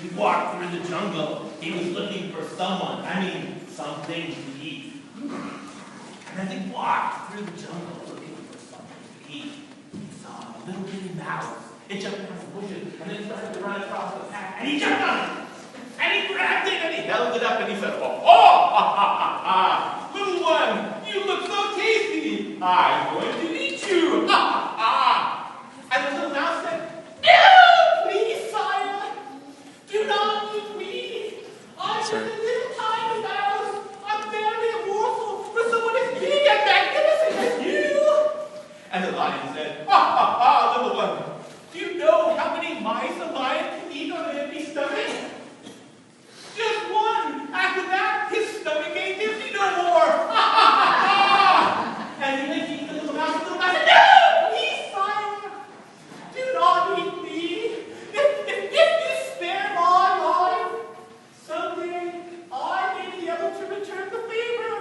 He walked through the jungle. He was looking for someone, something to eat. And as he walked through the jungle looking for something to eat, he saw a little bitty mouse. It jumped out of the bushes and then started to run across the path. And he jumped on it. And he grabbed it and he held it up and he said, oh, little one, you look so tasty. I'm going to eat you. And the little mouse said, no, please, sire. Do not eat me. I'm just a little tiny mouse. I'm barely a morsel for someone as big and magnificent as you. And the lion said, little one, do you know how many mice a lion can eat on an empty stomach? Just one. After that, his stomach ain't empty no more. And he went to eat the little mouse, and the little mouse said, no, please, sire. Do not eat me. If you spare my life, someday I may be able to return the favor.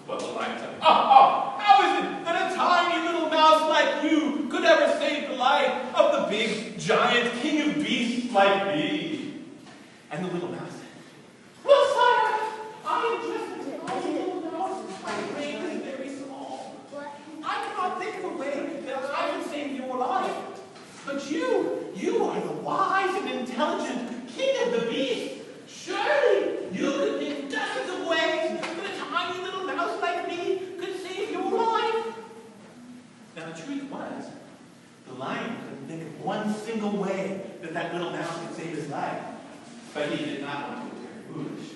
But the lion said, how is it that a tiny little mouse like you could ever save the life of the big, giant king of beasts like me? And the little mouse said, well, sire, I am just a tiny little mouse. My brain is very small. I cannot think of a way that I can save your life. But you are the wise and intelligent king of the beasts. Surely you could think dozens of ways that a tiny little mouse like me could save your life. Now the truth was, the lion couldn't think of one single way that little mouse could save his life. But he did not want to appear foolish.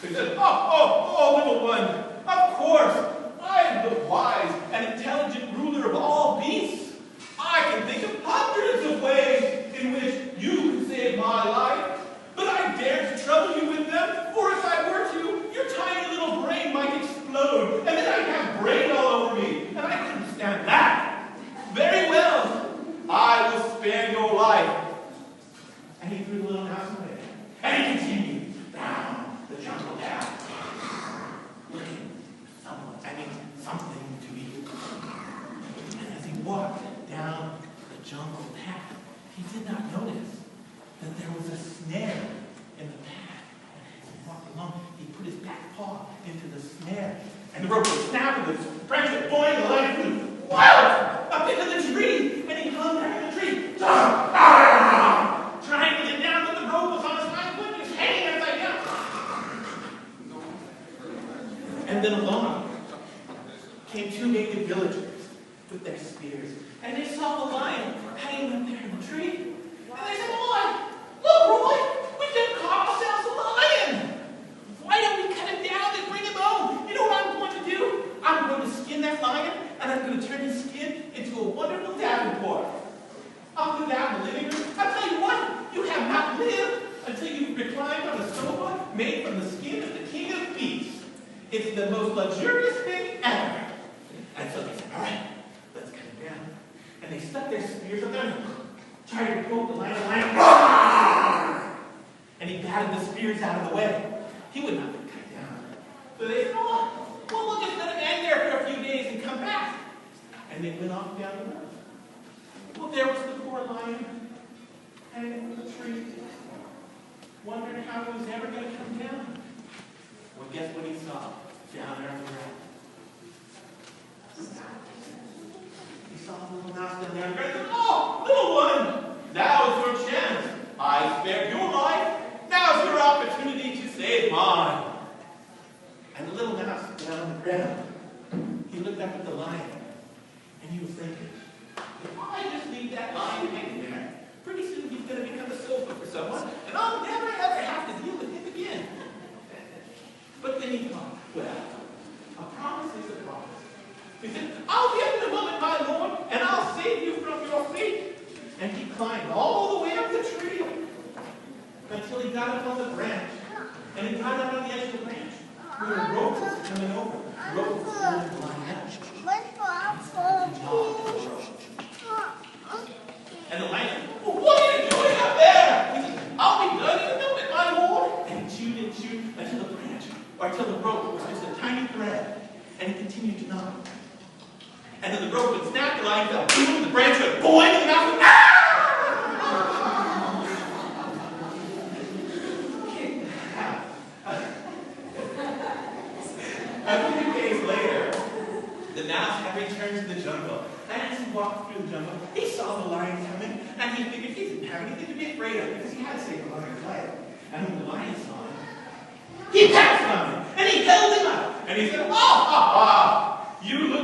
So he said, little one, of course, I am the wise and intelligent ruler of all beasts. I can think of hundreds of ways in which you could save my life, but I dare to trouble you with them, for if I were to, your tiny little brain might explode, and then I'd have brain all over me, and I couldn't stand that. Very well, I will spare your life. And he threw the little mouse away. And he continued down the jungle path, looking for something to eat. And as he walked down the jungle path, he did not notice that there was a snare in the path. And as he walked along, he put his back paw into the snare, and the rope would snap, and the branch would boing, the lion flew up into the tree, and he hung there in the tree, trying to get down, but the rope was on his hind foot, and he was hanging upside down. And then along came two naked villagers with their spears, and they saw the lion hanging up there in the tree. And they said, Roy, we just caught ourselves a lion. Why don't we cut him down and bring him home? You know what I'm going to do? I'm going to skin that lion, and I'm going to turn his skin into a wonderful davenport. I'll do that in the living room. I'll tell you what, you have not lived until you've reclined on a sofa made from the skin of the king of beasts. It's the most luxurious thing ever. And so they said, all right, let's cut him down. And they stuck their spears up there and tried to poke the lion. And he batted the spears out of the way. He would not be cut down. So they said, we'll just let him hang there for a few days and come back. And they went off down the road. Well, there was the poor lion hanging from the tree, wondering how he was ever going to come down. Well, guess what he saw down there on the ground? He saw a little mouse down there on the ground and said, little one, now's your chance. I spared your life. Now's your opportunity to save mine. And the little mouse down on the ground, he looked up at the lion, and he was thinking, if I just leave that lion hanging there, pretty soon he's going to become a sofa for someone, and I'll never ever have to deal with him again. But then he thought, well, a promise is a promise. He said, I'll give him a moment, my lord, and I'll save you from your fate. And he climbed all the way up the tree until he got up on the branch. And he got up on the edge of the branch where a rope was coming over. The rope was pulling the lion out. And the lion said, well, what are you doing up there? He said, I'll be done in a moment, my lord. And he chewed and chewed until the branch, or until the rope was just a tiny thread. And he continued to gnaw. And then the rope would snap, the lion fell, boom, the branch would boing, and the mouse would, So now Henry turned to the jungle, and as he walked through the jungle, he saw the lion coming, and he figured he didn't have anything to be afraid of because he had saved the lion's life. And when the lion saw him, he pounced on him, and he held him up, and he said, "Ah, ah, ah, you